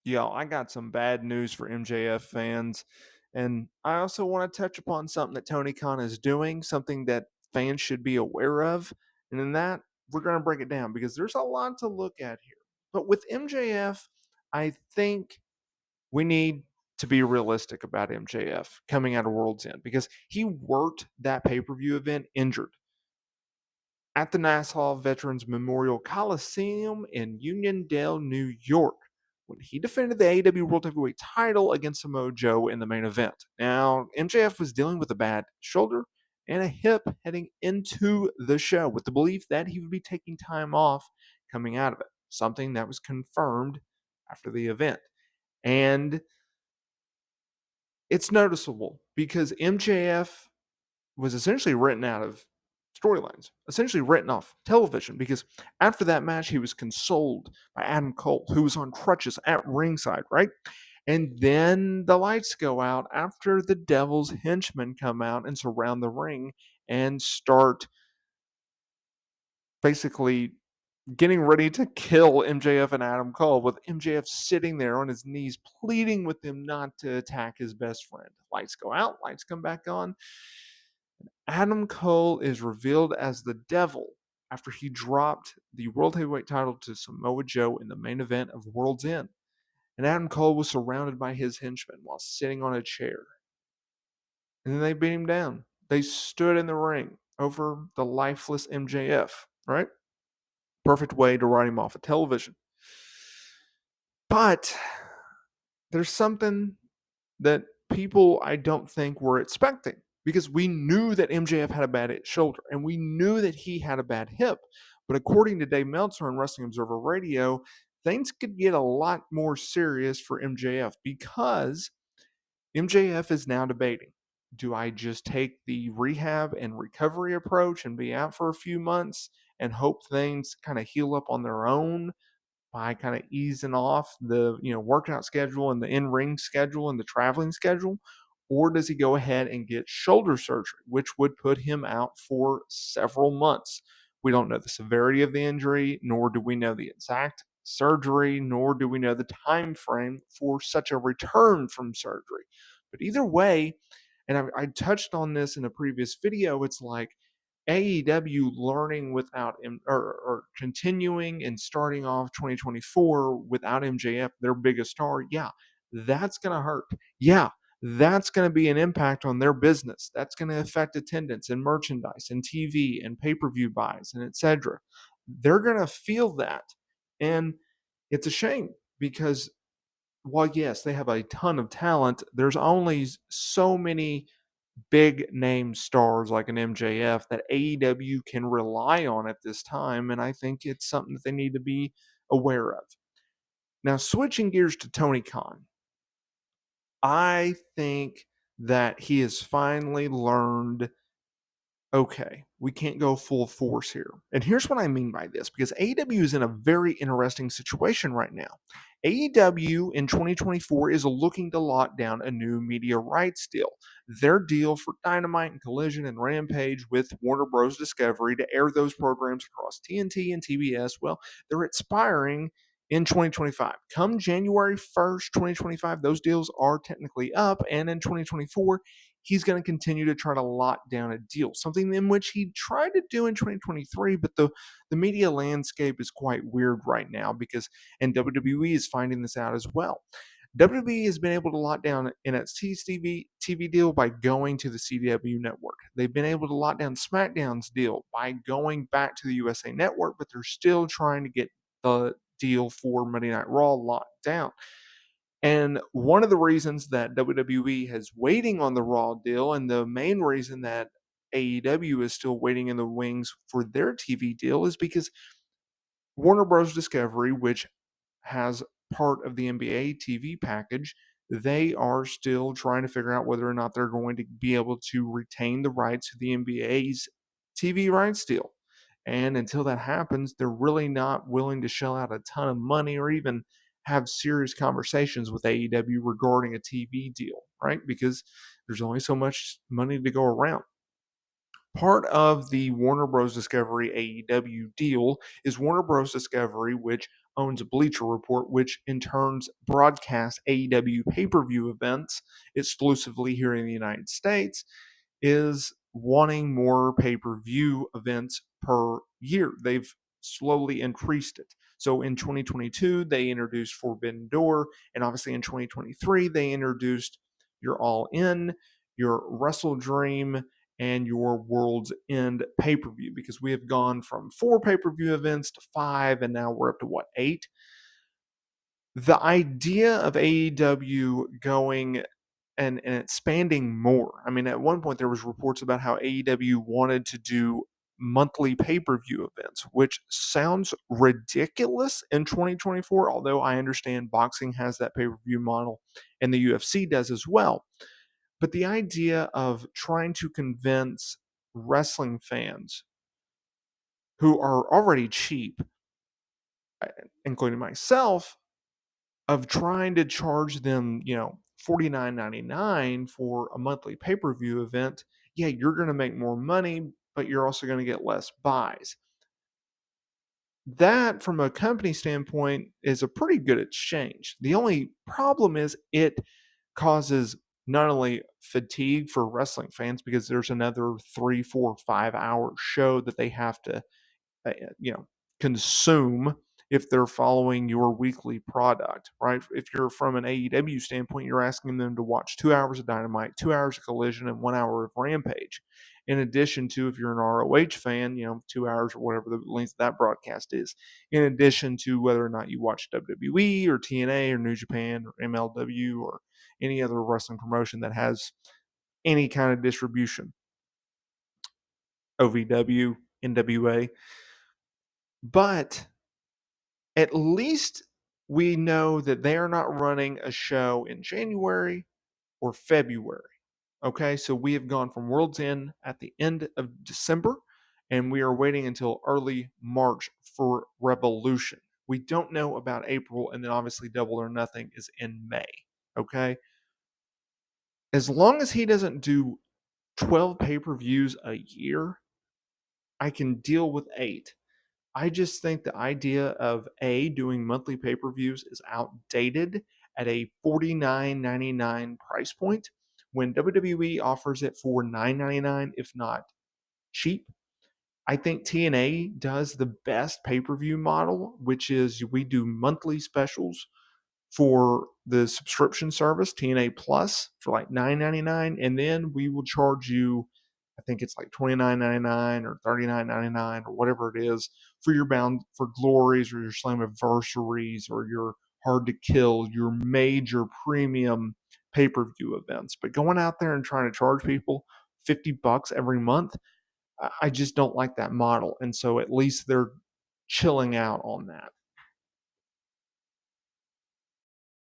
Yo, I got some bad news for MJF fans. And I also want to touch upon something that Tony Khan is doing, something that fans should be aware of. And in that, we're going to break it down because there's a lot to look at here. But with MJF, I think we need to be realistic about MJF coming out of World's End because he worked that pay per view event injured at the Nassau Veterans Memorial Coliseum in Uniondale, New York, when he defended the AEW World Heavyweight title against Samoa Joe in the main event. Now, MJF was dealing with a bad shoulder and a hip heading into the show with the belief that he would be taking time off coming out of it, something that was confirmed after the event. And it's noticeable because MJF was essentially written out of storylines, essentially written off television, because after that match, he was consoled by Adam Cole, who was on crutches at ringside, right? And then the lights go out after the Devil's henchmen come out and surround the ring and start basically getting ready to kill MJF and Adam Cole, with MJF sitting there on his knees pleading with him not to attack his best friend. Lights go out, lights come back on. Adam Cole is revealed as the Devil after he dropped the World Heavyweight title to Samoa Joe in the main event of World's End. And Adam Cole was surrounded by his henchmen while sitting on a chair. And then they beat him down. They stood in the ring over the lifeless MJF, right? Perfect way to write him off of television. But there's something that people I don't think were expecting, because we knew that MJF had a bad shoulder and we knew that he had a bad hip. But according to Dave Meltzer on Wrestling Observer Radio, things could get a lot more serious for MJF because MJF is now debating, do I just take the rehab and recovery approach and be out for a few months and hope things kind of heal up on their own by kind of easing off the workout schedule and the in-ring schedule and the traveling schedule? Or does he go ahead and get shoulder surgery, which would put him out for several months? We don't know the severity of the injury, nor do we know the exact surgery, nor do we know the time frame for such a return from surgery. But either way, and I touched on this in a previous video, it's like AEW learning without or continuing and starting off 2024 without MJF, their biggest star. Yeah, that's going to hurt. Yeah, that's going to be an impact on their business. That's going to affect attendance and merchandise and TV and pay-per-view buys and etc. They're going to feel that. And it's a shame because while yes, they have a ton of talent, there's only so many big name stars like an MJF that AEW can rely on at this time, and I think it's something that they need to be aware of. Now, switching gears to Tony Khan, I think that he has finally learned, okay, we can't go full force here. And here's what I mean by this, because AEW is in a very interesting situation right now. AEW in 2024 is looking to lock down a new media rights deal. Their deal for Dynamite and Collision and Rampage with Warner Bros. Discovery to air those programs across TNT and TBS, well, they're expiring in 2025. Come January 1st, 2025, those deals are technically up, and in 2024, he's going to continue to try to lock down a deal, something in which he tried to do in 2023, but the media landscape is quite weird right now because, and WWE is finding this out as well. WWE has been able to lock down NXT's TV deal by going to the CW network. They've been able to lock down SmackDown's deal by going back to the USA network, but they're still trying to get the deal for Monday Night Raw locked down. And one of the reasons that WWE is waiting on the Raw deal, and the main reason that AEW is still waiting in the wings for their TV deal, is because Warner Bros. Discovery, which has part of the NBA TV package, they are still trying to figure out whether or not they're going to be able to retain the rights to the NBA's TV rights deal. And until that happens, they're really not willing to shell out a ton of money or even have serious conversations with AEW regarding a TV deal, right? Because there's only so much money to go around. Part of the Warner Bros. Discovery AEW deal is Warner Bros. Discovery, which owns a Bleacher Report, which in turn broadcasts AEW pay-per-view events exclusively here in the United States, is wanting more pay-per-view events per year. They've slowly increased it. So in 2022, they introduced Forbidden Door, and obviously in 2023, they introduced your All In, your Wrestle Dream, and your World's End pay-per-view, because we have gone from 4 pay-per-view events to 5, and now we're up to what, 8? The idea of AEW going and expanding more. I mean, at one point there was reports about how AEW wanted to do monthly pay-per-view events, which sounds ridiculous in 2024, although I understand boxing has that pay-per-view model and the UFC does as well. But the idea of trying to convince wrestling fans who are already cheap, including myself, of trying to charge them, $49.99 for a monthly pay-per-view event, yeah, you're going to make more money, but you're also going to get less buys. That, from a company standpoint, is a pretty good exchange. The only problem is it causes not only fatigue for wrestling fans because there's another 3, 4, 5 hour show that they have to uh, you know, consume if they're following your weekly product, right? If you're from an AEW standpoint, you're asking them to watch 2 hours of Dynamite, 2 hours of Collision, and 1 hour of Rampage. In addition to, if you're an ROH fan, 2 hours or whatever the length of that broadcast is. In addition to whether or not you watch WWE or TNA or New Japan or MLW or any other wrestling promotion that has any kind of distribution, OVW, NWA. But at least we know that they are not running a show in January or February. Okay, so we have gone from World's End at the end of December, and we are waiting until early March for Revolution. We don't know about April, and then obviously Double or Nothing is in May. Okay, as long as he doesn't do 12 pay-per-views a year, I can deal with 8. I just think the idea of doing monthly pay-per-views is outdated at a $49.99 price point when WWE offers it for $9.99, if not cheap. I think TNA does the best pay-per-view model, which is we do monthly specials for the subscription service, TNA Plus, for like $9.99, and then we will charge you, I think it's like $29.99 or $39.99 or whatever it is, for your Bound for Glories or your Slammiversaries or your Hard to Kill, your major premium pay-per-view events. But going out there and trying to charge people $50 every month, I just don't like that model. And so at least they're chilling out on that.